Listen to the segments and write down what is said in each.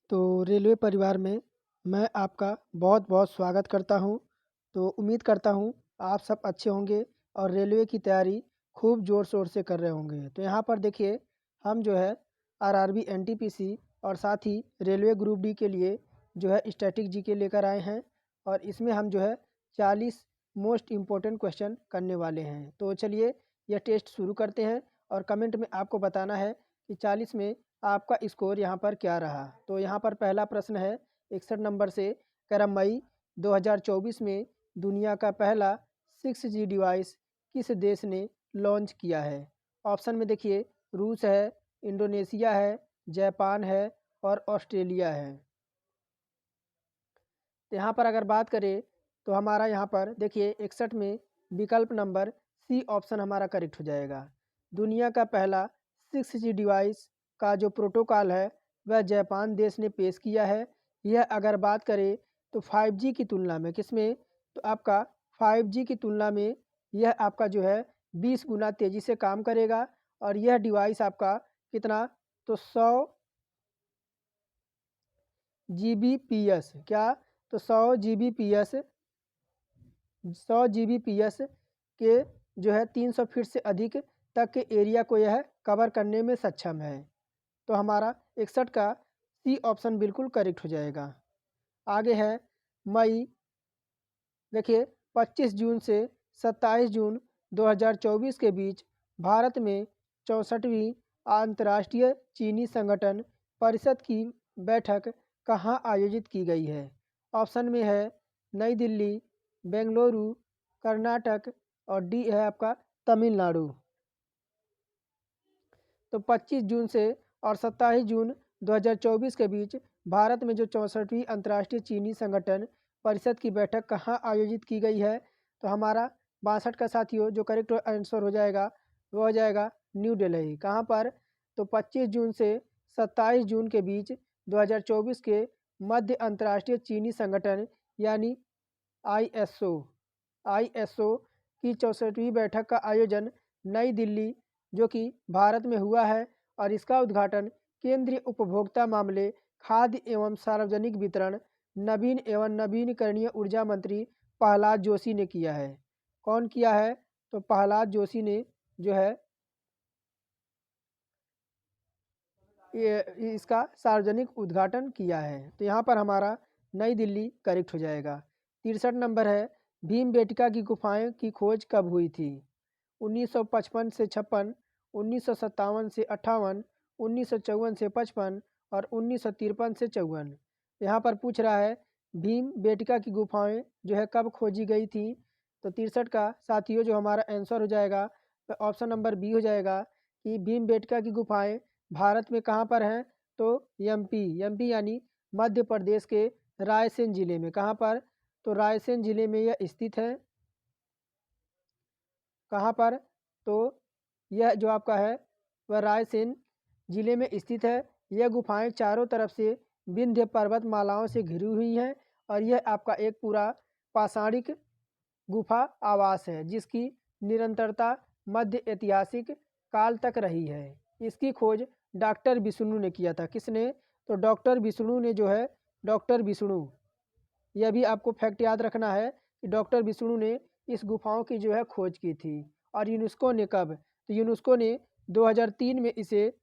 तो रेलवे परिवार में मैं आपका बहुत-बहुत स्वागत करता हूँ। तो उम्मीद करता हूँ आप सब अच्छे होंगे और रेलवे की तैयारी खूब ज़ोर-शोर से कर रहे होंगे। तो यहाँ पर देखिए हम जो है आरआरबी, एनटीपीसी और साथ ही रेलवे ग्रुप डी के लिए जो है स्टैटिक जीके लेकर आए हैं और इसमें हम जो है 40 मोस्ट इम्पोर्टेंट क्वेश्चन करने वाले हैं। तो चलिए यह टेस्ट शुरू करते हैं और कमेंट में आपको बताना है कि 40 में आपका स्कोर यहाँ पर क्या रहा। तो यहाँ पर पहला प्रश्न है 61 नंबर से, कह रहा मई 2024 में दुनिया का पहला 6G डिवाइस किस देश ने लॉन्च किया है? ऑप्शन में देखिए रूस है, इंडोनेशिया है, जापान है और ऑस्ट्रेलिया है। तो यहाँ पर अगर बात करें तो हमारा यहाँ पर देखिए 61 में विकल्प नंबर सी ऑप्शन हमारा करेक्ट हो जाएगा। दुनिया का पहला 6G डिवाइस का जो प्रोटोकॉल है वह जापान देश ने पेश किया है। यह अगर बात करें तो 5G की तुलना में किसमें, तो आपका 5G की तुलना में यह आपका जो है 20 गुना तेज़ी से काम करेगा और यह डिवाइस आपका कितना, तो 100 जीबीपीएस क्या, तो 100 जीबीपीएस 100 जीबीपीएस के जो है 300 फीट से अधिक तक के एरिया को यह कवर करने में सक्षम है। तो हमारा 61 का सी ऑप्शन बिल्कुल करेक्ट हो जाएगा। आगे है मई, देखिए 25 जून से 27 जून 2024 के बीच भारत में 64वीं अंतर्राष्ट्रीय चीनी संगठन परिषद की बैठक कहाँ आयोजित की गई है? ऑप्शन में है नई दिल्ली, बेंगलुरु, कर्नाटक और डी है आपका तमिलनाडु। तो 25 जून से और 27 जून 2024 के बीच भारत में जो 64वीं अंतर्राष्ट्रीय चीनी संगठन परिषद की बैठक कहाँ आयोजित की गई है? तो हमारा 62 का साथियों जो करेक्ट आंसर हो जाएगा वो हो जाएगा न्यू दिल्ली। कहाँ पर? तो 25 जून से 27 जून के बीच 2024 के मध्य अंतर्राष्ट्रीय चीनी संगठन यानी आईएसओ की 64वीं बैठक का आयोजन नई दिल्ली जो कि भारत में हुआ है और इसका उद्घाटन केंद्रीय उपभोक्ता मामले, खाद्य एवं सार्वजनिक वितरण, नवीन एवं नवीनकरणीय ऊर्जा मंत्री प्रहलाद जोशी ने किया है। कौन किया है? तो प्रहलाद जोशी ने जो है ये इसका सार्वजनिक उद्घाटन किया है। तो यहाँ पर हमारा नई दिल्ली करेक्ट हो जाएगा। 63 नंबर है भीमबेटका की गुफाएं की खोज कब हुई थी? 1955 से 56, 1957 से 58, 1954 से 55 और 1953 से 54। यहाँ पर पूछ रहा है भीमबेटका की गुफाएं जो है कब खोजी गई थी? तो 63 का साथियों जो हमारा आंसर हो जाएगा तो ऑप्शन नंबर बी हो जाएगा कि भीमबेटका की गुफाएं भारत में कहाँ पर हैं? तो एमपी यानी मध्य प्रदेश के रायसेन ज़िले में। कहाँ पर? तो रायसेन ज़िले में यह स्थित है। कहाँ पर? तो यह जो आपका है वह रायसेन ज़िले में स्थित है। यह गुफाएं चारों तरफ से विंध्य पर्वतमालाओं से घिरी हुई हैं और यह आपका एक पूरा पाषाणिक गुफा आवास है जिसकी निरंतरता मध्य ऐतिहासिक काल तक रही है। इसकी खोज डॉक्टर विष्णु ने किया था। किसने? तो डॉक्टर विष्णु ने जो है डॉक्टर विष्णु, यह भी आपको फैक्ट याद रखना है कि डॉक्टर विष्णु ने इस गुफाओं की जो है खोज की थी। और यूनेस्को ने कब? तो यूनेस्को ने 2003 में इसे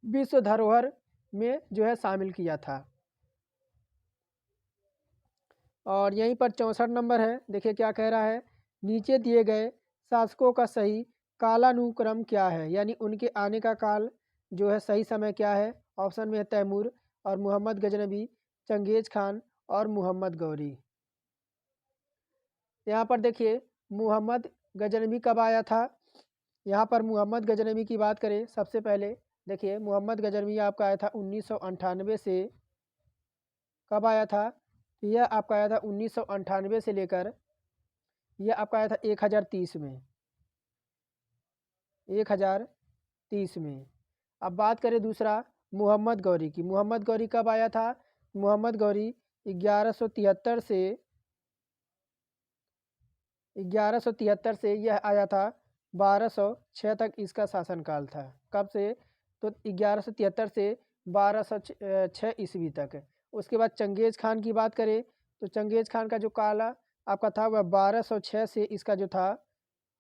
विश्व धरोहर में जो है शामिल किया था। और यहीं पर 64 नंबर है, देखिए क्या कह रहा है, नीचे दिए गए शासकों का सही कालानुक्रम क्या है? यानी उनके आने का काल जो है सही समय क्या है? ऑप्शन में है तैमूर और मोहम्मद गजनबी, चंगेज खान और मोहम्मद गौरी। यहाँ पर देखिए मोहम्मद गजनबी कब आया था? यहाँ पर मोहम्मद गजनबी की बात करें सबसे पहले, देखिए मोहम्मद गजनबी आपका आया था 1998 से, कब आया था? तो यह आपका आया था 1998 से लेकर यह आपका आया था 1030 में, 1030 में। अब बात करें दूसरा मोहम्मद गौरी की। मोहम्मद गौरी कब आया था? मोहम्मद गौरी 1173 से 1173 से यह आया था 1206 तक इसका शासनकाल था। कब से? तो 1173 से 1206 ईस्वी तक। उसके बाद चंगेज़ खान की बात करें तो चंगेज़ खान का जो काल आपका था वह 1206 से इसका जो था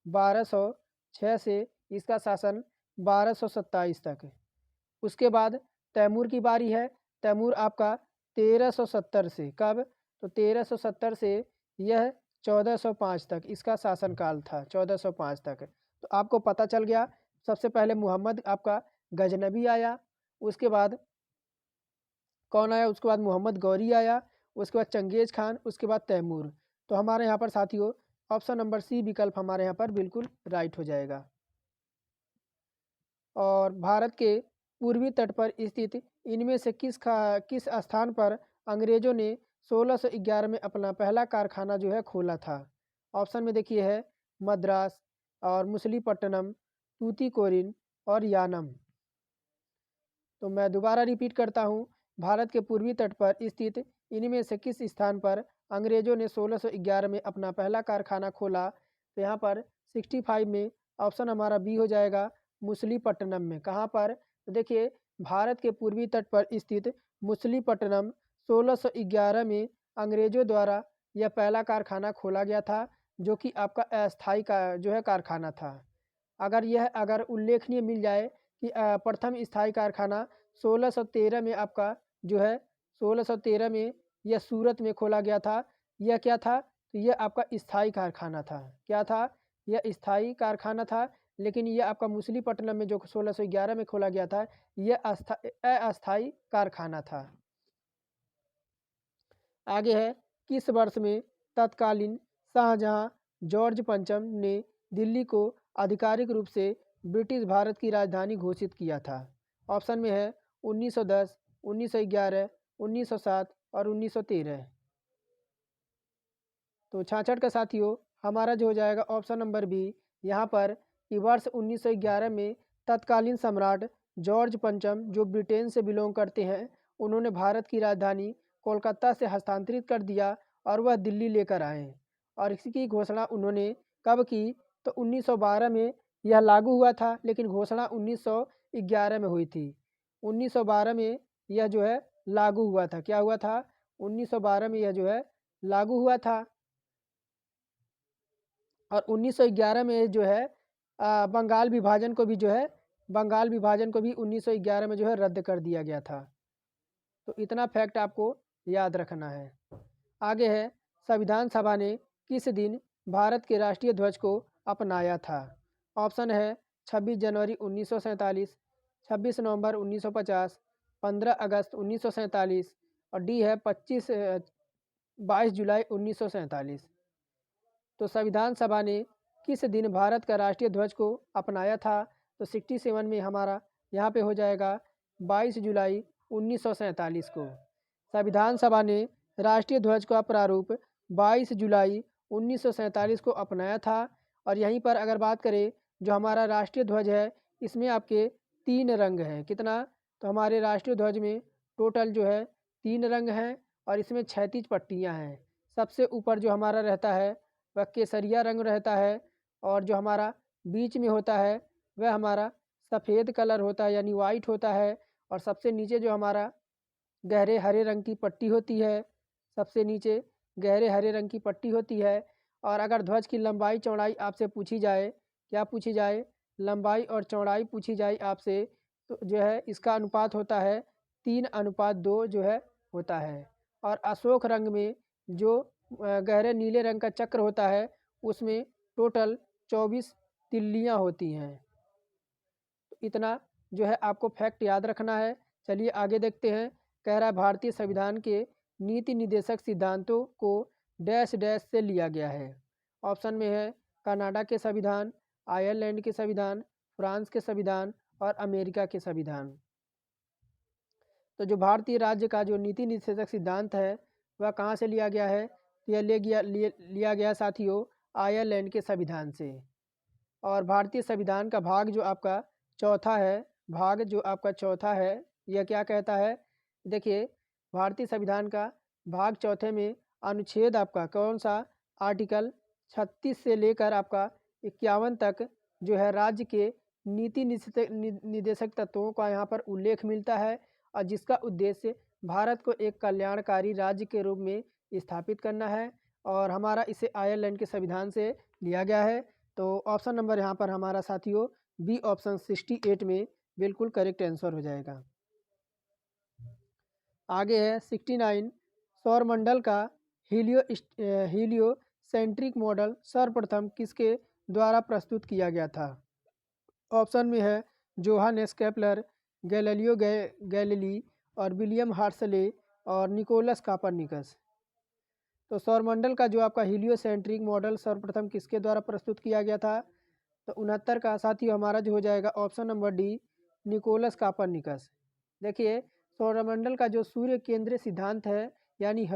1206 से इसका शासन 1227 तक। उसके बाद तैमूर की बारी है। तैमूर आपका 1370 से, कब? तो 1370 से यह 1405 तक इसका शासनकाल था, 1405 तक। तो आपको पता चल गया, सबसे पहले मुहम्मद आपका गजनबी आया, उसके बाद कौन आया? उसके बाद मोहम्मद गौरी आया, उसके बाद चंगेज़ खान, उसके बाद तैमूर। तो हमारे यहाँ पर साथियों ऑप्शन नंबर सी विकल्प हमारे यहाँ पर बिल्कुल राइट हो जाएगा। और भारत के पूर्वी तट पर स्थित इनमें से किस स्थान पर अंग्रेज़ों ने 1611 में अपना पहला कारखाना जो है खोला था? ऑप्शन में देखिए है मद्रास और मछलीपट्टनम, तूतीकोरिन और यानम। तो मैं दोबारा रिपीट करता हूँ, भारत के पूर्वी तट पर स्थित इनमें से किस स्थान पर अंग्रेज़ों ने 1611 में अपना पहला कारखाना खोला? तो यहाँ पर 65 में ऑप्शन हमारा बी हो जाएगा, मछलीपट्टनम में। कहाँ पर? तो देखिए भारत के पूर्वी तट पर स्थित मछलीपट्टनम 1611 में अंग्रेज़ों द्वारा यह पहला कारखाना खोला गया था, जो कि आपका अस्थायी का जो है कारखाना था। अगर उल्लेखनीय मिल जाए कि प्रथम स्थायी कारखाना 1613 में आपका जो है 1613 में यह सूरत में खोला गया था। यह क्या था? तो यह आपका स्थायी कारखाना था। क्या था? यह स्थायी कारखाना था, लेकिन यह आपका मछलीपट्टनम में जो 1611 में खोला गया था, यह अस्थायी कारखाना था। आगे है, किस वर्ष में तत्कालीन शाहजहां जॉर्ज पंचम ने दिल्ली को आधिकारिक रूप से ब्रिटिश भारत की राजधानी घोषित किया था? ऑप्शन में है 1910, 1911, 1907 और 1913। तो 66 का साथियों हमारा जो हो जाएगा ऑप्शन नंबर बी। यहाँ पर कि वर्ष 1911 में तत्कालीन सम्राट जॉर्ज पंचम जो ब्रिटेन से बिलोंग करते हैं, उन्होंने भारत की राजधानी कोलकाता से हस्तांतरित कर दिया और वह दिल्ली लेकर आए। और इसकी घोषणा उन्होंने कब की? तो 1912 में यह लागू हुआ था, लेकिन घोषणा 1911 में हुई थी। 1912 में यह जो है लागू हुआ था। क्या हुआ था? 1912 में यह जो है लागू हुआ था। और 1911 में जो है बंगाल विभाजन को भी 1911 में जो है रद्द कर दिया गया था। तो इतना फैक्ट आपको याद रखना है। आगे है, संविधान सभा ने किस दिन भारत के राष्ट्रीय ध्वज को अपनाया था? ऑप्शन है 26 जनवरी 1947, 26 नवंबर 1950, 15 अगस्त 1947 और डी है 22 जुलाई 1947। तो संविधान सभा ने किस दिन भारत का राष्ट्रीय ध्वज को अपनाया था? तो 67 में हमारा यहाँ पे हो जाएगा 22 जुलाई 1947 को। संविधान सभा ने राष्ट्रीय ध्वज का प्रारूप 22 जुलाई 1947 को अपनाया था। और यहीं पर अगर बात करें, जो हमारा राष्ट्रीय ध्वज है इसमें आपके 3 रंग हैं। कितना? तो हमारे राष्ट्रीय ध्वज में टोटल जो है 3 रंग हैं और इसमें 36 पट्टियाँ हैं। सबसे ऊपर जो हमारा रहता है वह केसरिया रंग रहता है, और जो हमारा बीच में होता है वह हमारा सफ़ेद कलर होता है, यानी वाइट होता है। और सबसे नीचे जो हमारा गहरे हरे रंग की पट्टी होती है, सबसे नीचे गहरे हरे रंग की पट्टी होती है। और अगर ध्वज की लंबाई चौड़ाई आपसे पूछी जाए, क्या पूछी जाए? लंबाई और चौड़ाई पूछी जाए आपसे, तो जो है इसका अनुपात होता है 3:2 जो है होता है। और अशोक रंग में जो गहरे नीले रंग का चक्र होता है उसमें टोटल 24 तिल्लियाँ होती हैं। तो इतना जो है आपको फैक्ट याद रखना है। चलिए आगे देखते हैं। कह रहा है भारतीय संविधान के नीति निर्देशक सिद्धांतों को डैश डैश से लिया गया है। ऑप्शन में है कनाडा के संविधान, आयरलैंड के संविधान, फ्रांस के संविधान और अमेरिका के संविधान। तो जो भारतीय राज्य का जो नीति निर्देशक सिद्धांत है वह कहाँ से लिया गया है? तो यह लिया गया साथियों आयरलैंड के संविधान से। और भारतीय संविधान का भाग जो आपका चौथा है, यह क्या कहता है? देखिए भारतीय संविधान का भाग चौथे में अनुच्छेद आपका कौन सा? आर्टिकल 36 से लेकर आपका 51 तक जो है राज्य के नीति निर्देशक तत्वों का यहाँ पर उल्लेख मिलता है। और जिसका उद्देश्य भारत को एक कल्याणकारी राज्य के रूप में स्थापित करना है और हमारा इसे आयरलैंड के संविधान से लिया गया है। तो ऑप्शन नंबर यहाँ पर हमारा साथियों बी ऑप्शन 68 में बिल्कुल करेक्ट आंसर हो जाएगा। आगे है 69 सौरमंडल का हीलियो सेंट्रिक मॉडल सर्वप्रथम किसके द्वारा प्रस्तुत किया गया था? ऑप्शन में है जोहानेस केपलर, गैलीलियो गैलीली और विलियम हार्शले और निकोलस कापरनिकस। तो सौरमंडल का जो आपका हीलियोसेंट्रिक मॉडल सर्वप्रथम किसके द्वारा प्रस्तुत किया गया था? तो 69 का साथियों हमारा जो हो जाएगा option number D Nicolaus Copernicus. देखिए सौरमंडल का जो सूर्य केंद्रीय सिद्धांत है यानी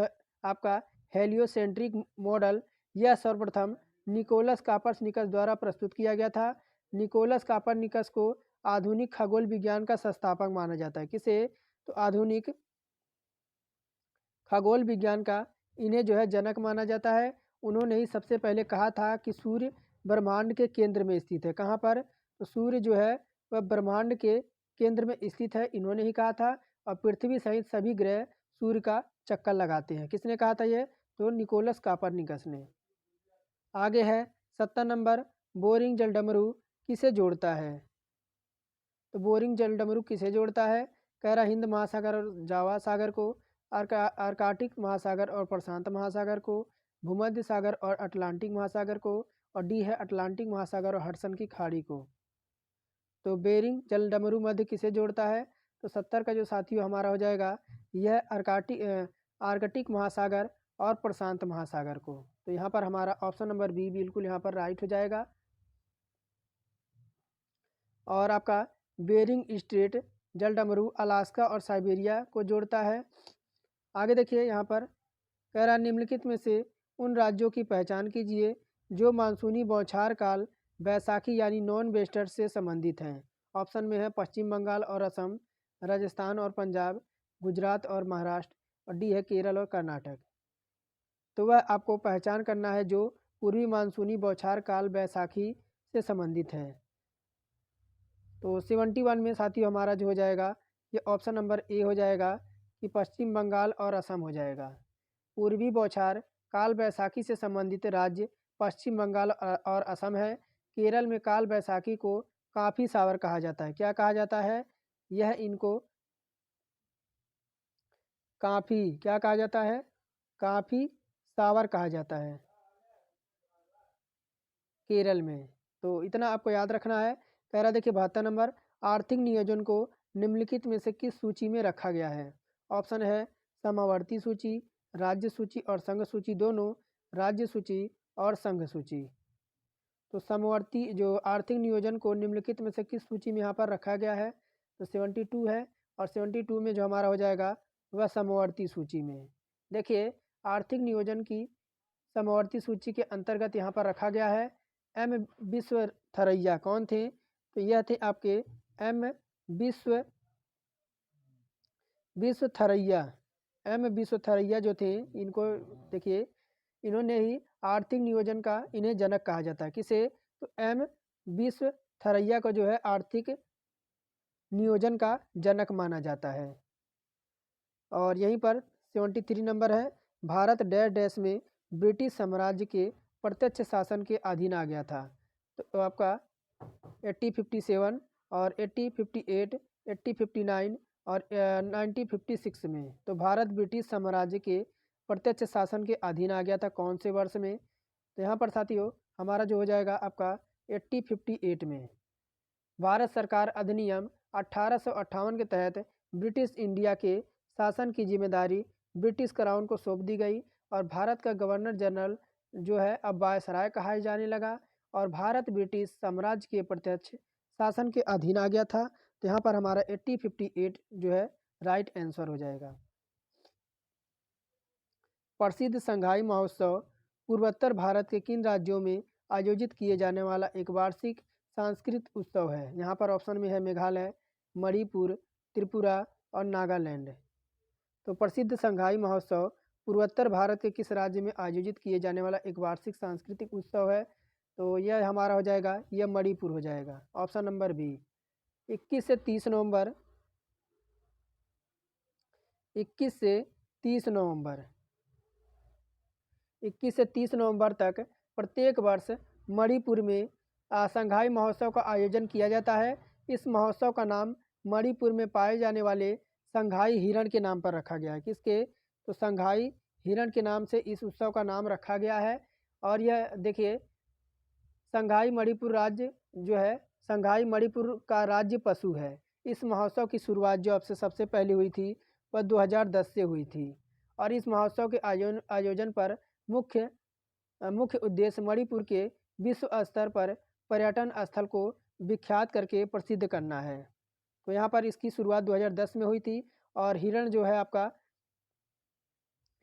आपका हेलियोसेंट्रिक मॉडल, यह सर्वप्रथम निकोलस कापरनिकस द्वारा प्रस्तुत किया गया था। निकोलस कापरनिकस को आधुनिक खगोल विज्ञान का संस्थापक माना जाता है। किसे? तो आधुनिक खगोल विज्ञान का इन्हें जो है जनक माना जाता है। उन्होंने ही सबसे पहले कहा था कि सूर्य ब्रह्मांड के केंद्र में स्थित है। कहाँ पर? तो सूर्य जो है वह ब्रह्मांड के केंद्र में स्थित है, इन्होंने ही कहा था। और पृथ्वी सहित सभी ग्रह सूर्य का चक्कर लगाते हैं। किसने कहा था ये? तो निकोलस कापरनिकस ने। आगे है 70 नंबर बोरिंग जल डमरू किसे जोड़ता है? तो बोरिंग जल डमरू किसे जोड़ता है? कह रहा हिंद महासागर और जावा सागर को, आर्कटिक महासागर और प्रशांत महासागर को, भूमध्य सागर और अटलांटिक महासागर को, और डी है अटलांटिक महासागर और हडसन की खाड़ी को। तो बेरिंग जल डमरू मध्य किसे जोड़ता है? तो 70 का जो साथियों हमारा हो जाएगा यह आर्कटिक महासागर और प्रशांत महासागर को। तो यहाँ पर हमारा ऑप्शन नंबर बी बिल्कुल यहाँ पर राइट हो जाएगा। और आपका बेरिंग स्ट्रेट जल डमरू अलास्का और साइबेरिया को जोड़ता है। आगे देखिए यहाँ पर कह रहा निम्नलिखित में से उन राज्यों की पहचान कीजिए जो मानसूनी बौछार काल बैसाखी यानी नॉन वेस्टर से संबंधित हैं। ऑप्शन में है पश्चिम बंगाल और असम, राजस्थान और पंजाब, गुजरात और महाराष्ट्र, और डी है केरल और कर्नाटक। तो वह आपको पहचान करना है जो पूर्वी मानसूनी बौछार काल बैसाखी से संबंधित है। तो 71 में साथियों हमारा जो हो जाएगा ये ऑप्शन नंबर ए हो जाएगा कि पश्चिम बंगाल और असम हो जाएगा। पूर्वी बौछार काल बैसाखी से संबंधित राज्य पश्चिम बंगाल और असम है। केरल में काल बैसाखी को काफ़ी सावर कहा जाता है। क्या कहा जाता है? यह इनको काफ़ी क्या कहा जाता है? काफ़ी सावर कहा जाता है केरल में। तो इतना आपको याद रखना है। कह रहा देखिए 72 नंबर आर्थिक नियोजन को निम्नलिखित में से किस सूची में रखा गया है? ऑप्शन है समावर्ती सूची, राज्य सूची और संघ सूची दोनों, राज्य सूची और संघ सूची। तो समवर्ती जो आर्थिक नियोजन को निम्नलिखित में से किस सूची में यहाँ पर रखा गया है? तो 72 है। और 72 में जो हमारा हो जाएगा वह समवर्ती सूची में। देखिए आर्थिक नियोजन की समवर्ती सूची के अंतर्गत यहाँ पर रखा गया है एम विश्वथरैया। कौन थे? तो यह थे आपके एम विश्वथरैया। एम विश्वथरैया जो थे इनको देखिए इन्होंने ही आर्थिक नियोजन का इन्हें जनक कहा जाता है। किसे? तो एम विश्वथरैया को जो है आर्थिक नियोजन का जनक माना जाता है। और यहीं पर 73 नंबर है भारत डैश डैश में ब्रिटिश साम्राज्य के प्रत्यक्ष शासन के अधीन आ गया था। तो आपका 1857 और 1858, 1859 और 1956 में। तो भारत ब्रिटिश साम्राज्य के प्रत्यक्ष शासन के अधीन आ गया था कौन से वर्ष में? तो यहाँ पर साथियों हमारा जो हो जाएगा आपका 1858 में। भारत सरकार अधिनियम 1858 के तहत ब्रिटिश इंडिया के शासन की जिम्मेदारी ब्रिटिश क्राउन को सौंप दी गई और भारत का गवर्नर जनरल जो है अब वायसराय कहा जाने लगा और भारत ब्रिटिश साम्राज्य के प्रत्यक्ष शासन के अधीन आ गया था। तो यहाँ पर हमारा 1858 जो है राइट आंसर हो जाएगा। प्रसिद्ध संघाई महोत्सव पूर्वोत्तर भारत के किन राज्यों में आयोजित किए जाने वाला एक वार्षिक सांस्कृतिक उत्सव है? यहाँ पर ऑप्शन में है मेघालय, मणिपुर, त्रिपुरा और नागालैंड। तो प्रसिद्ध संघाई महोत्सव पूर्वोत्तर भारत के किस राज्य में आयोजित किए जाने वाला एक वार्षिक सांस्कृतिक उत्सव है? तो यह हमारा हो जाएगा यह मणिपुर हो जाएगा। Option number B. 21 से 30 नवंबर 21 से 30 नवंबर 21 से 30 नवंबर तक प्रत्येक वर्ष मणिपुर में संघाई महोत्सव का आयोजन किया जाता है। इस महोत्सव का नाम मणिपुर में पाए जाने वाले संघाई हिरण के नाम पर रखा गया है। किसके? तो संघाई हिरण के नाम से इस उत्सव का नाम रखा गया है। और यह देखिए, संघाई मणिपुर राज्य जो है, संघाई मणिपुर का राज्य पशु है। इस महोत्सव की शुरुआत जो आपसे सबसे पहले हुई थी वह 2010 से हुई थी। और इस महोत्सव के आयोजन पर मुख्य उद्देश्य मणिपुर के विश्व स्तर पर पर्यटन स्थल को विख्यात करके प्रसिद्ध करना है। तो यहाँ पर इसकी शुरुआत 2010 में हुई थी। और हिरण जो है आपका,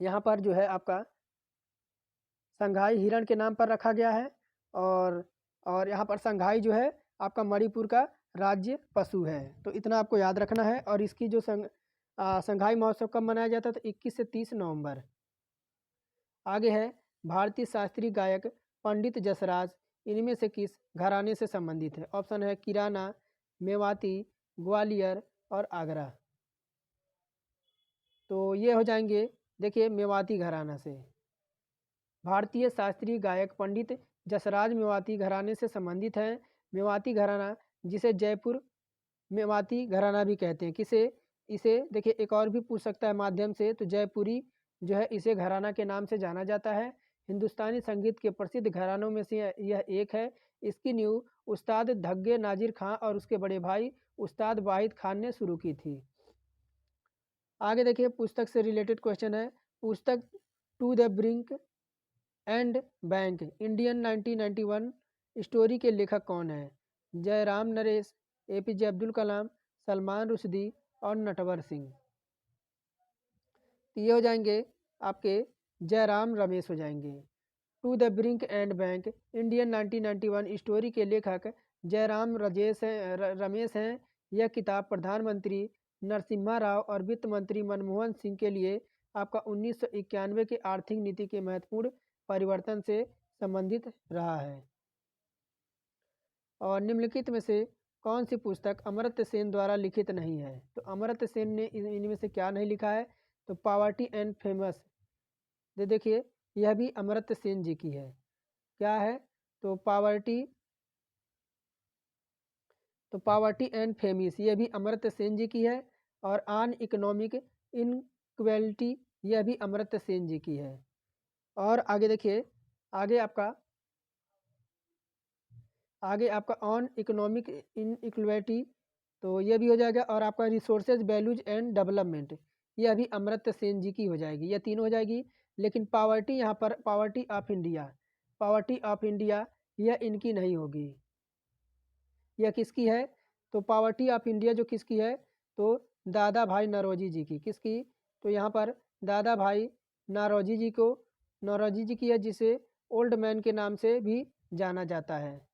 यहाँ पर जो है आपका संघाई हिरण के नाम पर रखा गया है। और यहाँ पर संघाई जो है आपका मणिपुर का राज्य पशु है। तो इतना आपको याद रखना है। और इसकी जो संघाई महोत्सव कब मनाया जाता है? तो 21 से 30 नवंबर। आगे है भारतीय शास्त्रीय गायक पंडित जसराज इनमें से किस घराने से संबंधित है? ऑप्शन है किराना, मेवाती, ग्वालियर और आगरा। तो ये हो जाएंगे, देखिए, मेवाती घराना से। भारतीय शास्त्रीय गायक पंडित जसराज मेवाती घराने से संबंधित हैं। मेवाती घराना, जिसे जयपुर मेवाती घराना भी कहते हैं। किसे? इसे देखिए, एक और भी पूछ सकता है माध्यम से, तो जयपुरी जो है इसे घराना के नाम से जाना जाता है। हिंदुस्तानी संगीत के प्रसिद्ध घरानों में से यह एक है। इसकी नींव उस्ताद धग्गे नाजिर खां और उसके बड़े भाई उस्ताद वाहिद खान ने शुरू की थी। आगे देखिए, पुस्तक से रिलेटेड क्वेश्चन है। पुस्तक to the brink and bank Indian 1991 story के लेखक कौन है? जयराम नरेश, एपीजे अब्दुल कलाम, सलमान रुश्दी और नटवर सिंह। तो ये हो जाएंगे आपके जयराम रमेश हो जाएंगे। To the brink and bank Indian 1991 story के लेखक जयराम रमेश हैं। यह किताब प्रधानमंत्री नरसिम्हा राव और वित्त मंत्री मनमोहन सिंह के लिए आपका 1991 के आर्थिक नीति के महत्वपूर्ण परिवर्तन से संबंधित रहा है। और निम्नलिखित में से कौन सी पुस्तक अमर्त्य सेन द्वारा लिखित नहीं है? तो अमर्त्य सेन ने इनमें से क्या नहीं लिखा है? तो पॉवर्टी एंड फेमस, देखिए, यह भी अमर्त्य सेन जी की है। क्या है? तो पॉवर्टी एंड फेमिस, यह भी अमर्त्य सेन जी की है। और ऑन इकोनॉमिक इनक्वेलिटी, यह भी अमर्त्य सेन जी की है। और आगे देखिए, आगे आपका ऑन इकोनॉमिक इनइक्वलिटी, तो यह भी हो जाएगा। और आपका रिसोर्सेज वैल्यूज एंड डेवलपमेंट, यह भी अमर्त्य सेन जी की हो जाएगी। यह तीनों हो जाएगी। लेकिन पॉवर्टी, यहाँ पर पॉवर्टी ऑफ इंडिया यह इनकी नहीं होगी। यह किसकी है? तो पॉवर्टी ऑफ इंडिया जो किसकी है? तो दादा भाई नौरोजी जी की। किसकी? तो यहाँ पर दादा भाई नौरोजी जी की है, जिसे ओल्ड मैन के नाम से भी जाना जाता है।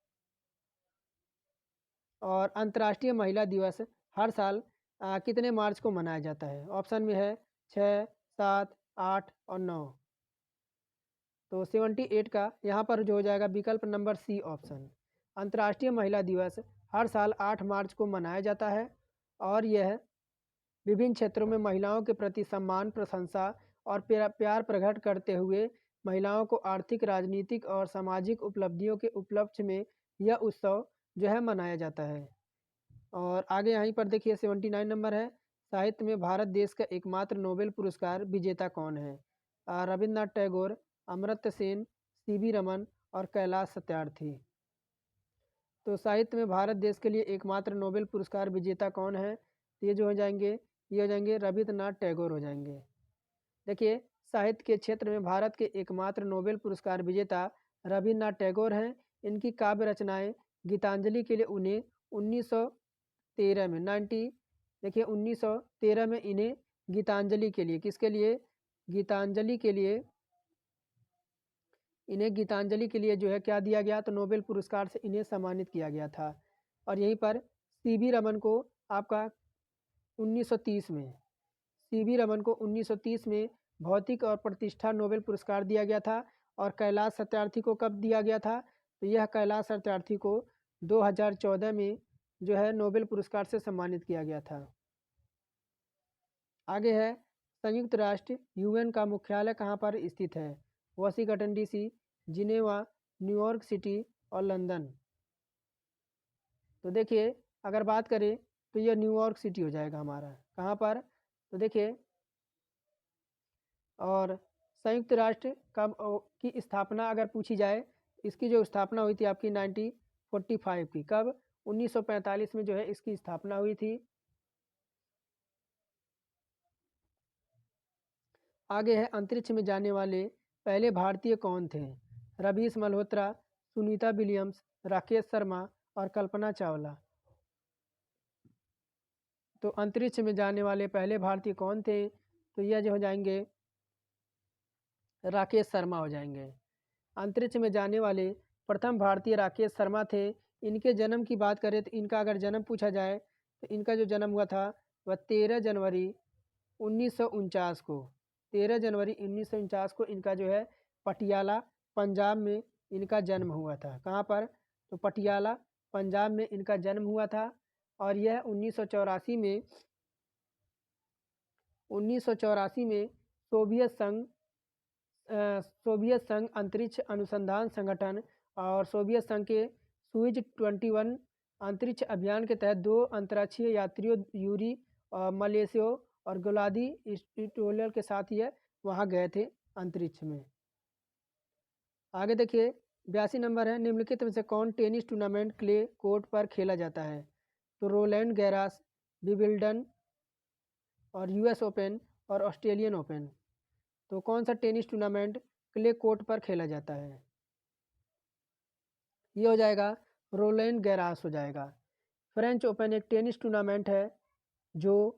और अंतर्राष्ट्रीय महिला दिवस हर साल कितने मार्च को मनाया जाता है? ऑप्शन में है 6, 7, 8 और 9। तो 78 का यहाँ पर जो हो जाएगा विकल्प नंबर सी ऑप्शन। अंतर्राष्ट्रीय महिला दिवस हर साल 8 मार्च को मनाया जाता है। और यह विभिन्न क्षेत्रों में महिलाओं के प्रति सम्मान, प्रशंसा और प्यार प्रकट करते हुए महिलाओं को आर्थिक, राजनीतिक और सामाजिक उपलब्धियों के उपलक्ष्य में यह उत्सव जो है मनाया जाता है। और आगे यहीं पर देखिए 79 नंबर है। साहित्य में भारत देश का एकमात्र नोबेल पुरस्कार विजेता कौन है? रविन्द्रनाथ टैगोर, अमर्त्य सेन, सीवी रमन और कैलाश सत्यार्थी। तो साहित्य में भारत देश के लिए एकमात्र नोबेल पुरस्कार विजेता कौन है? ये जो हो जाएंगे, ये हो जाएंगे रविन्द्रनाथ टैगोर हो जाएंगे। देखिए, साहित्य के क्षेत्र में भारत के एकमात्र नोबेल पुरस्कार विजेता रविन्द्रनाथ टैगोर हैं। इनकी काव्य रचनाएं गीतांजलि के लिए उन्हें 1913 में 1913 में इन्हें गीतांजलि के लिए, किसके लिए? इन्हें गीतांजलि के लिए जो है क्या दिया गया? तो नोबेल पुरस्कार से इन्हें सम्मानित किया गया था। और यहीं पर सीवी रमन को आपका 1930 में भौतिक और प्रतिष्ठा नोबेल पुरस्कार दिया गया था। और कैलाश सत्यार्थी को कब दिया गया था? तो यह कैलाश सत्यार्थी को 2014 में जो है नोबेल पुरस्कार से सम्मानित किया गया था। आगे है संयुक्त राष्ट्र यूएन का मुख्यालय कहाँ पर स्थित है? Washington DC, Geneva, New York city और लंदन। तो देखिए अगर बात करें तो यह न्यूयॉर्क सिटी हो जाएगा हमारा। कहाँ पर? तो देखिए, और संयुक्त राष्ट्र कब की स्थापना अगर पूछी जाए, इसकी जो स्थापना हुई थी आपकी 1945 की। कब? 1945 में जो है इसकी स्थापना हुई थी। आगे है, अंतरिक्ष में जाने वाले पहले भारतीय कौन थे? रवीश मल्होत्रा, सुनीता विलियम्स, राकेश शर्मा और कल्पना चावला। तो अंतरिक्ष में जाने वाले पहले भारतीय कौन थे? तो यह जो हो जाएंगे राकेश शर्मा हो जाएंगे। अंतरिक्ष में जाने वाले प्रथम भारतीय राकेश शर्मा थे। इनके जन्म की बात करें तो इनका अगर जन्म पूछा जाए तो इनका जो जन्म हुआ था वह 13 जनवरी 1949 को, 13 जनवरी 1949 को इनका जो है पटियाला पंजाब में इनका जन्म हुआ था। कहाँ पर? तो पटियाला पंजाब में इनका जन्म हुआ था। और यह 1984 में सोवियत संघ अंतरिक्ष अनुसंधान संगठन और सोवियत संघ के सुइज 21 अंतरिक्ष अभियान के तहत 2 अंतर्राष्ट्रीय यात्रियों यूरी और मलेशियो और गुलादी स्टोलियर के साथ ये वहाँ गए थे अंतरिक्ष में। आगे देखिए 82 नंबर है, निम्नलिखित में से कौन टेनिस टूर्नामेंट क्ले कोर्ट पर खेला जाता है? तो रोलैंड गैरास, विंबलडन और यूएस ओपन और ऑस्ट्रेलियन ओपन। तो कौन सा टेनिस टूर्नामेंट क्ले कोर्ट पर खेला जाता है? ये हो जाएगा रोलैंड गैरास हो जाएगा। फ्रेंच ओपन एक टेनिस टूर्नामेंट है जो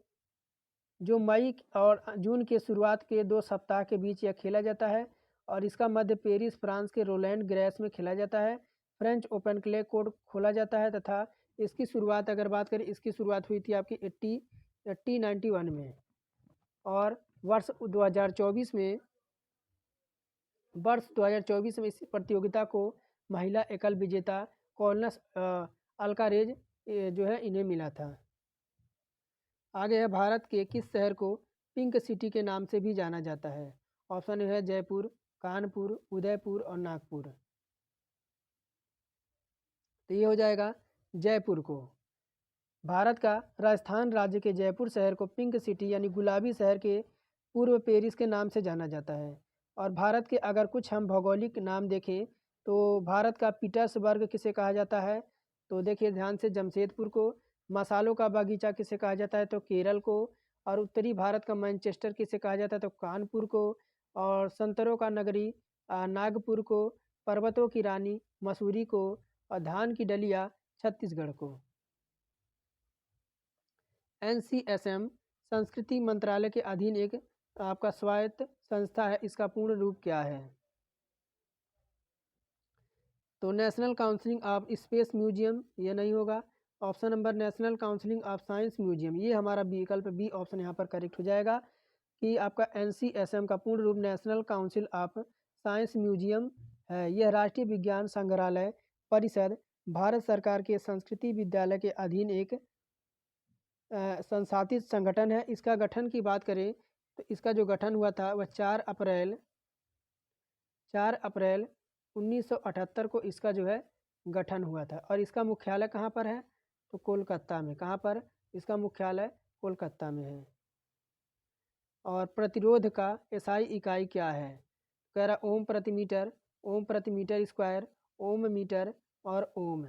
मई और जून के शुरुआत के 2 सप्ताह के बीच यह खेला जाता है और इसका मध्य पेरिस फ्रांस के रोलैंड गैरास में खेला जाता है। फ्रेंच ओपन क्ले कोर्ट खोला जाता है तथा इसकी शुरुआत अगर बात करें, इसकी शुरुआत हुई थी आपकी 1891 में। और वर्ष 2024 में इस प्रतियोगिता को महिला एकल विजेता कॉल्नस अल्कारेज जो है इन्हें मिला था। आगे है, भारत के किस शहर को पिंक सिटी के नाम से भी जाना जाता है? ऑप्शन है जयपुर, कानपुर, उदयपुर और नागपुर। तो ये हो जाएगा जयपुर को। भारत का राजस्थान राज्य के जयपुर शहर को पिंक सिटी यानी गुलाबी शहर के पूर्व पेरिस के नाम से जाना जाता है। और भारत के अगर कुछ हम भौगोलिक नाम देखें तो भारत का पीटर्सबर्ग किसे कहा जाता है? तो देखिए ध्यान से, जमशेदपुर को। मसालों का बागीचा किसे कहा जाता है? तो केरल को। और उत्तरी भारत का मैनचेस्टर किसे कहा जाता है? तो कानपुर को। और संतरों का नगरी नागपुर को। पर्वतों की रानी मसूरी को। और धान की डलिया छत्तीसगढ़ को। NCSM संस्कृति मंत्रालय के अधीन एक आपका स्वायत्त संस्था है, इसका पूर्ण रूप क्या है? तो national counselling of space museum, ये नहीं होगा। Option number national counselling of science museum, ये हमारा विकल्प बी ऑप्शन यहाँ पर करेक्ट हो जाएगा कि आपका NCSM का पूर्ण रूप national council of science museum है। यह राष्ट्रीय विज्ञान संग्रहालय परिषद भारत सरकार के संस्कृति विद्यालय के अधीन एक संस्थापित संगठन है। इसका गठन की बात करें तो इसका जो गठन हुआ था वह 4 अप्रैल 1978 को इसका जो है गठन हुआ था। और इसका मुख्यालय कहाँ पर है? तो कोलकाता में। कहाँ पर? इसका मुख्यालय कोलकाता में है। और प्रतिरोध का SI इकाई क्या है? कह रहा ओम प्रति मीटर, ओम प्रति मीटर स्क्वायर, ओम मीटर और ओम।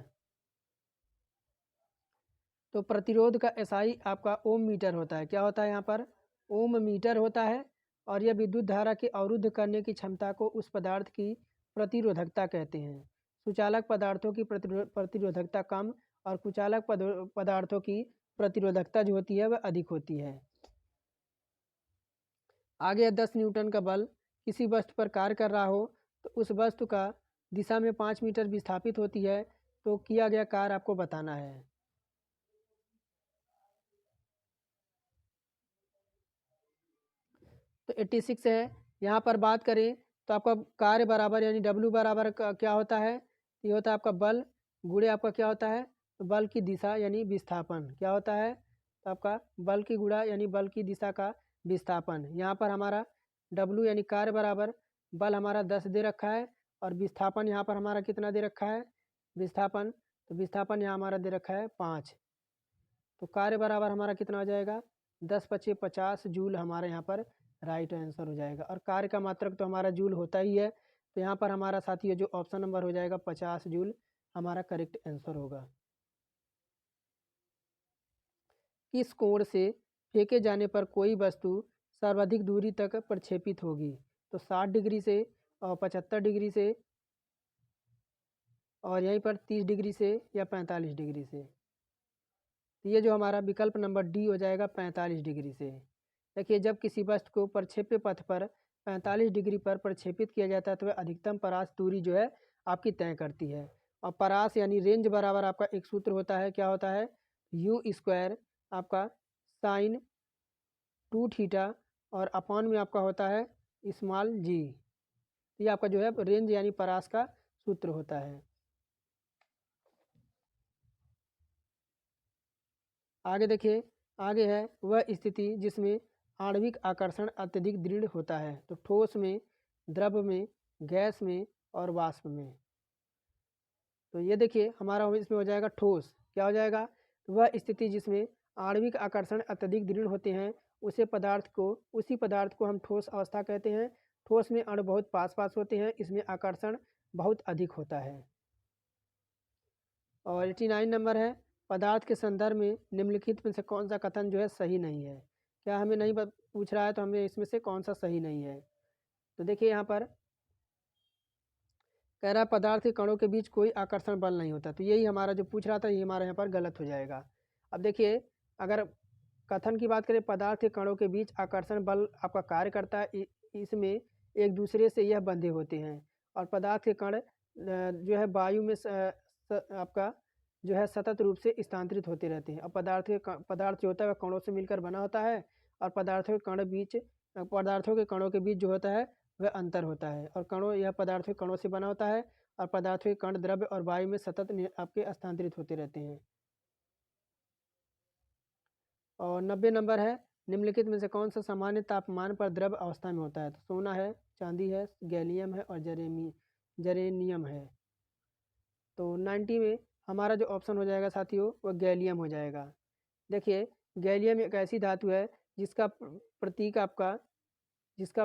तो प्रतिरोध का SI आपका ओम मीटर होता है। क्या होता है यहाँ पर? ओम मीटर होता है। और यह विद्युत धारा के अवरुद्ध करने की क्षमता को उस पदार्थ की प्रतिरोधकता कहते हैं। सुचालक पदार्थों की प्रतिरोधकता कम और कुचालक पदार्थों की प्रतिरोधकता जो होती है वह अधिक होती है। आगे 10 न्यूटन का बल किसी वस्तु पर कार्य कर रहा हो तो उस वस्तु का दिशा में 5 मीटर विस्थापित होती है, तो किया गया कार्य आपको बताना है। तो 86 है। यहाँ पर बात करें तो आपका कार्य बराबर यानी W बराबर क्या होता है? ये होता है आपका बल गुणे आपका क्या होता है? तो बल की दिशा यानी विस्थापन। क्या होता है? तो आपका बल की गुणा यानी बल की दिशा का विस्थापन, यहाँ पर हमारा W यानी कार्य बराबर बल हमारा 10 दे रखा है और विस्थापन यहाँ पर हमारा कितना दे रखा है विस्थापन, तो विस्थापन यहाँ हमारा दे रखा है 5। तो कार्य बराबर हमारा कितना हो जाएगा 10 पचे 50 जूल हमारे यहाँ पर राइट आंसर हो जाएगा। और कार्य का मात्रक तो हमारा जूल होता ही है, तो यहाँ पर हमारा साथी जो ऑप्शन नंबर हो जाएगा 50 जूल हमारा करेक्ट आंसर होगा। किस कोण से फेंके जाने पर कोई वस्तु सर्वाधिक दूरी तक प्रक्षेपित होगी? तो 60 डिग्री से और 75 डिग्री से और यहीं पर 30 डिग्री से या 45 डिग्री से। तो ये जो हमारा विकल्प नंबर डी हो जाएगा 45 डिग्री से। देखिए जब किसी वस्तु को प्रक्षेप्य पथ पर 45 डिग्री पर प्रक्षेपित किया जाता है तो वह अधिकतम परास दूरी जो है आपकी तय करती है। और परास यानी रेंज बराबर आपका एक सूत्र होता है, क्या होता है यू स्क्वायर आपका साइन 2 थीटा और अपॉन में आपका होता है स्मॉल जी। ये आपका जो है रेंज यानी परास का सूत्र होता है। आगे देखिए, आगे है वह स्थिति जिसमें आणविक आकर्षण अत्यधिक दृढ़ होता है। तो ठोस में, द्रव में, गैस में और वाष्प में। तो ये देखिए हमारा इसमें हो जाएगा ठोस, क्या हो जाएगा वह स्थिति जिसमें आणविक आकर्षण अत्यधिक दृढ़ होते हैं उसी पदार्थ को हम ठोस अवस्था कहते हैं। ठोस में अणु बहुत पास पास होते हैं, इसमें आकर्षण बहुत अधिक होता है। और 89 नंबर है पदार्थ के संदर्भ में निम्नलिखित में से कौन सा कथन जो है सही नहीं है? क्या हमें नहीं पूछ रहा है तो हमें इसमें से कौन सा सही नहीं है? तो देखिए यहाँ पर कह रहा है पदार्थ के कणों के बीच कोई आकर्षण बल नहीं होता, तो यही हमारा जो पूछ रहा था ये हमारे यहाँ पर गलत हो जाएगा। अब देखिए अगर कथन की बात करें पदार्थ के कणों के बीच आकर्षण बल आपका कार्य करता है, इसमें एक दूसरे से यह बंधे होते हैं और पदार्थ के कण जो है वायु में आपका जो है सतत रूप से स्थानांतरित होते रहते हैं। और पदार्थ जो होता है वह कणों से मिलकर बना होता है और पदार्थों के कणों के बीच जो होता है वह अंतर होता है। और कणों यह पदार्थों के कणों से बना होता है और पदार्थों के कण द्रव्य और वायु में सतत आपके स्थानांतरित होते रहते हैं। और 90 नंबर है निम्नलिखित में से कौन सा सामान्य तापमान पर द्रव अवस्था में होता है? तो सोना है, चांदी है, गैलियम है और जरेनियम है। तो 90 में हमारा जो ऑप्शन हो जाएगा साथियों वह गैलियम हो जाएगा। देखिए गैलियम एक ऐसी धातु है जिसका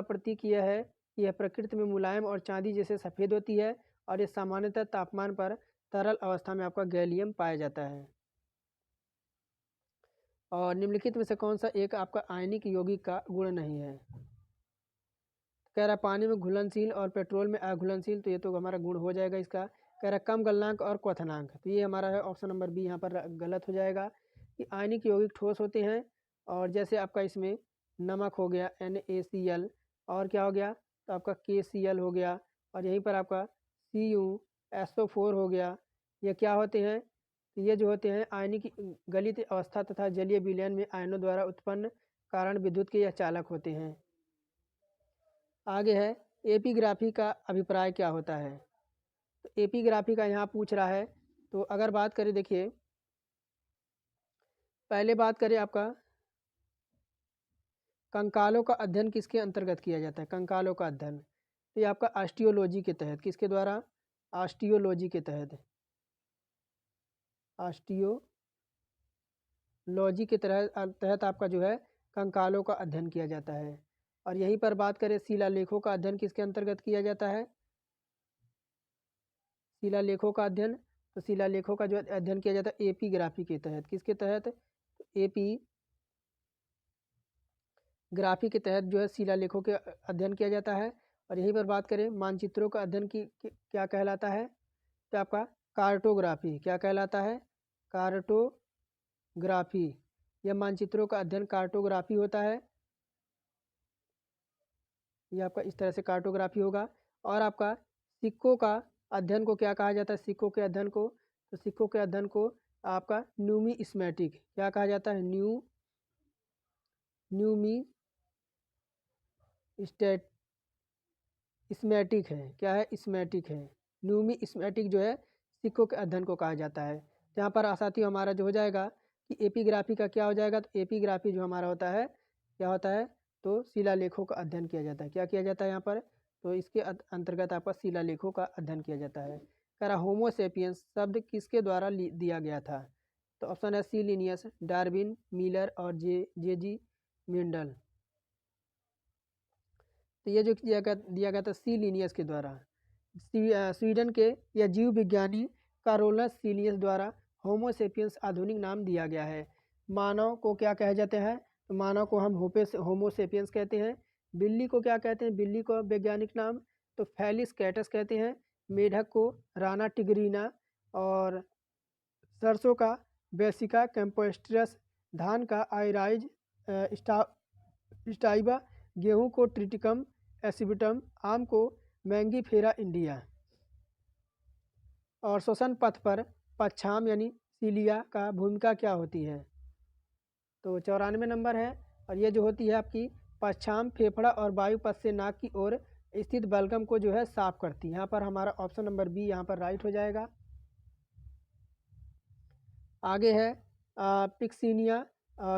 प्रतीक यह है कि यह प्रकृति में मुलायम और चांदी जैसे सफ़ेद होती है और ये सामान्यतः तापमान पर तरल अवस्था में आपका गैलियम पाया जाता है। और निम्नलिखित में से कौन सा एक आपका आयनिक यौगिक का गुण नहीं है? कह रहा पानी में घुलनशील और पेट्रोल में अघुलनशील, तो ये तो हमारा गुण हो जाएगा इसका। कह रहा कम गलनांक और क्वथनांक, तो ये हमारा है ऑप्शन नंबर बी यहाँ पर गलत हो जाएगा कि आयनिक यौगिक ठोस होते हैं और जैसे आपका इसमें नमक हो गया NaCl और क्या हो गया तो आपका KCl हो गया और यहीं पर आपका CuSO4 हो गया। ये क्या होते हैं? ये जो होते हैं आयनिक गलित अवस्था तथा जलीय विलयन में आयनों द्वारा उत्पन्न कारण विद्युत के यह चालक होते हैं। आगे है एपिग्राफी का अभिप्राय क्या होता है? तो एपिग्राफी का यहाँ पूछ रहा है। तो अगर बात करें देखिए पहले बात करें आपका कंकालों का अध्ययन किसके अंतर्गत किया जाता है? कंकालों का अध्ययन तो ये आपका ऑस्टियोलॉजी के तहत, किसके द्वारा? ऑस्टियोलॉजी के तहत, ऑस्टियोलॉजी के तहत आपका जो है कंकालों का अध्ययन किया जाता है। और यहीं पर बात करें शिलालेखों का अध्ययन किसके अंतर्गत किया जाता है? शिलालेखों का अध्ययन, तो शिलालेखों का जो अध्ययन किया जाता है एपिग्राफी के तहत, किसके तहत? एपिग्राफी के तहत जो है शिलालेखों के अध्ययन किया जाता है। और यहीं पर बात करें मानचित्रों का अध्ययन की क्या कहलाता है? तो आपका कार्टोग्राफी, क्या कहलाता है? कार्टोग्राफी, यह मानचित्रों का अध्ययन कार्टोग्राफी होता है। ये आपका इस तरह से कार्टोग्राफी होगा। और आपका सिक्कों का अध्ययन को क्या कहा जाता है? सिक्कों के अध्ययन को, तो सिक्कों के अध्ययन को आपका न्यूमिस्मेटिक क्या कहा जाता है? स्मैटिक है, क्या है? स्मैटिक है। न्यूमिस्मेटिक जो है सिक्कों के अध्ययन को कहा जाता है। तो यहाँ पर साथियों हमारा जो हो जाएगा कि एपिग्राफी का क्या हो जाएगा? तो एपिग्राफी जो हमारा होता है क्या होता है? तो शिलालेखों का अध्ययन किया जाता है। क्या किया जाता है यहाँ पर? तो इसके अंतर्गत आपका शिलालेखों का अध्ययन किया जाता है। कह रहा होमो सेपियंस शब्द किसके द्वारा दिया गया था? तो ऑप्शन है सी लिनियस, डार्विन, मिलर और जे मेंडल। तो ये जो दिया गया था सी लिनियस के द्वारा। स्वीडन के या जीव विज्ञानी कारोलस सीलियस द्वारा होमो सेपियंस आधुनिक नाम दिया गया है। मानव को क्या कहे जाते हैं? तो मानव को हम होमो सेपियंस कहते हैं। बिल्ली को क्या कहते हैं? बिल्ली को वैज्ञानिक नाम तो फैलिस कैटस कहते हैं। मेढक को राना टिग्रीना और सरसों का बेसिका कैम्पोस्ट्रस, धान का आयराइज स्टाइबा, गेहूं को ट्रिटिकम एसिबिटम, आम को मैंगीफेरा इंडिया। और श्वसन पथ पर पच्छाम यानी सीलिया का भूमिका क्या होती है? तो 94 नंबर है। और ये जो होती है आपकी पच्छाम फेफड़ा और वायु पथ से नाक की ओर स्थित बलगम को जो है साफ करती है। यहाँ पर हमारा ऑप्शन नंबर बी यहाँ पर राइट हो जाएगा। आगे है पिक्सीनिया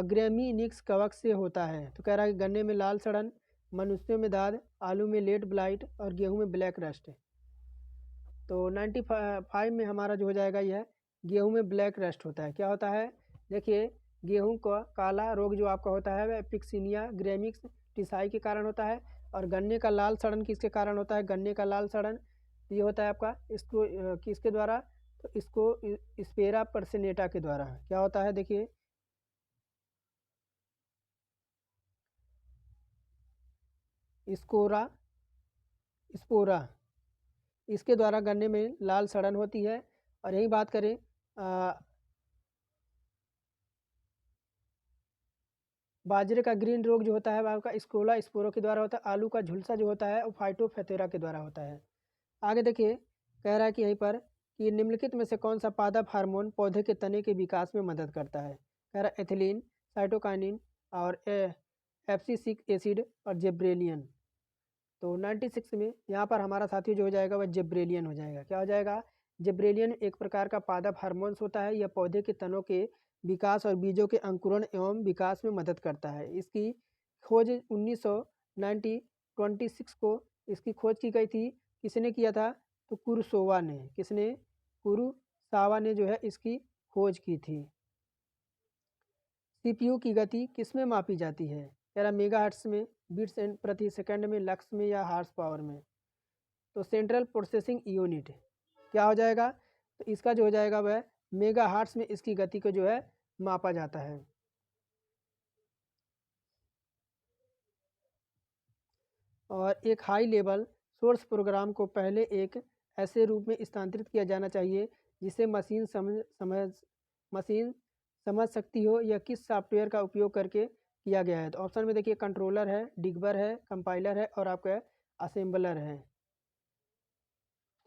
ग्रेमिनिक्स कवक से होता है। तो कह रहा है कि गन्ने में लाल सड़न, मनुष्यों में दाद, आलू में लेड ब्लाइट और गेहूं में ब्लैक रस्ट। तो 95 में हमारा जो हो जाएगा यह गेहूं में ब्लैक रस्ट होता है। क्या होता है? देखिए, गेहूं का काला रोग जो आपका होता है वह पिक्सीनिया ग्रेमिक्स टिसाई के कारण होता है। और गन्ने का लाल सड़न किसके कारण होता है? गन्ने का लाल सड़न ये होता है आपका इसको किसके द्वारा? तो इसको स्पेरा पर्सिनेटा के द्वारा। क्या होता है? देखिए, स्पोरा इसके द्वारा गन्ने में लाल सड़न होती है। और यही बात करें बाजरे का ग्रीन रोग जो होता है वह आपका स्कोला स्पोरो के द्वारा होता है। आलू का झुलसा जो होता है वो फाइटोफेथेरा के द्वारा होता है। आगे देखिए, कह रहा है कि यहीं पर कि निम्नलिखित में से कौन सा पादप हार्मोन पौधे के तने के विकास में मदद करता है? कह रहा है एथिलीन, साइटोकाइनिन और एब्सिसिक एसिड और जेब्रेलियन। तो 96 में यहाँ पर हमारा साथी जो हो जाएगा वह जेब्रेलियन हो जाएगा। क्या हो जाएगा? जेब्रेलियन एक प्रकार का पादप हार्मोन्स होता है। यह पौधे के तनों के विकास और बीजों के अंकुरण एवं विकास में मदद करता है। इसकी खोज 1926 को इसकी खोज की गई थी। किसने किया था? तो कुरुसोवा ने। किसने? कुरुसावा ने जो है इसकी खोज की थी। सीपीयू की गति किस में मापी जाती है? कह रहा मेगाहर्ट्ज में, बीट्स प्रति सेकंड में, लक्स में या हार्स पावर में? तो सेंट्रल प्रोसेसिंग यूनिट क्या हो जाएगा? तो इसका जो हो जाएगा वह मेगाहर्ट्ज में इसकी गति को जो है मापा जाता है। और एक हाई लेवल सोर्स प्रोग्राम को पहले एक ऐसे रूप में स्थानांतरित किया जाना चाहिए जिसे मशीन समझ सकती हो। यह किस सॉफ्टवेयर का उपयोग करके किया गया है? तो ऑप्शन में देखिए कंट्रोलर है, डिगबर है, कंपाइलर है और आपका असेंबलर है।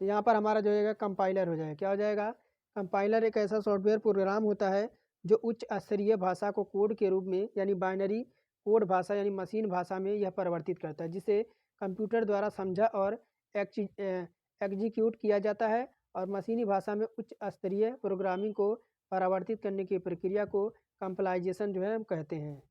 तो यहाँ पर हमारा जो है कंपाइलर हो जाएगा। क्या हो जाएगा? कंपाइलर एक ऐसा सॉफ्टवेयर प्रोग्राम होता है जो उच्च स्तरीय भाषा को कोड के रूप में यानी बाइनरी कोड भाषा यानी मशीन भाषा में यह परिवर्तित करता है, जिसे कंप्यूटर द्वारा समझा और एग्जीक्यूट किया जाता है। और मशीनी भाषा में उच्च स्तरीय प्रोग्रामिंग को परिवर्तित करने की प्रक्रिया को कंपाइलेशन जो है हम कहते हैं।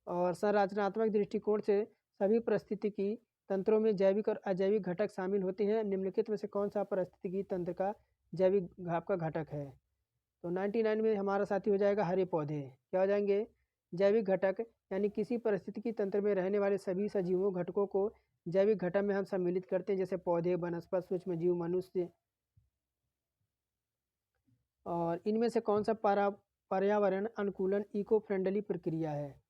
और संरचनात्मक दृष्टिकोण से सभी पारिस्थितिकी तंत्रों में जैविक और अजैविक घटक शामिल होते हैं। निम्नलिखित में से कौन सा पारिस्थितिकी तंत्र का जैविक आपका घटक है? तो 99 में हमारा साथी हो जाएगा हरे पौधे। क्या हो जाएंगे? जैविक घटक यानी किसी पारिस्थितिकी तंत्र में रहने वाले सभी सजीवों घटकों को जैविक घटक में हम सम्मिलित करते हैं, जैसे पौधे, वनस्पति, सूक्ष्म जीव, मनुष्य। और इनमें से कौन सा पर्यावरण अनुकूलन इको फ्रेंडली प्रक्रिया है?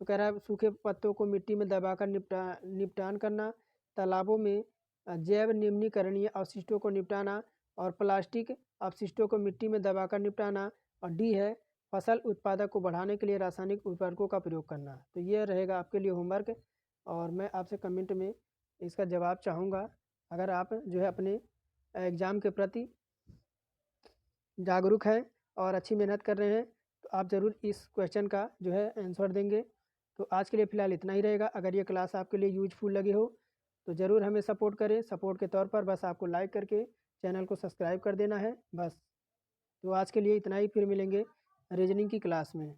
तो कह रहा है सूखे पत्तों को मिट्टी में दबाकर निपटान करना, तालाबों में जैव निम्नीकरणीय अवशिष्टों को निपटाना और प्लास्टिक अपशिष्टों को मिट्टी में दबाकर निपटाना। और डी है फसल उत्पादक को बढ़ाने के लिए रासायनिक उर्वरकों का प्रयोग करना। तो ये रहेगा आपके लिए होमवर्क। और मैं आपसे कमेंट में इसका जवाब चाहूँगा। अगर आप जो है अपने एग्ज़ाम के प्रति जागरूक हैं और अच्छी मेहनत कर रहे हैं तो आप ज़रूर इस क्वेश्चन का जो है आंसर देंगे। तो आज के लिए फ़िलहाल इतना ही रहेगा। अगर ये क्लास आपके लिए यूजफुल लगी हो तो ज़रूर हमें सपोर्ट करें। सपोर्ट के तौर पर बस आपको लाइक करके चैनल को सब्सक्राइब कर देना है बस। तो आज के लिए इतना ही, फिर मिलेंगे रीजनिंग की क्लास में।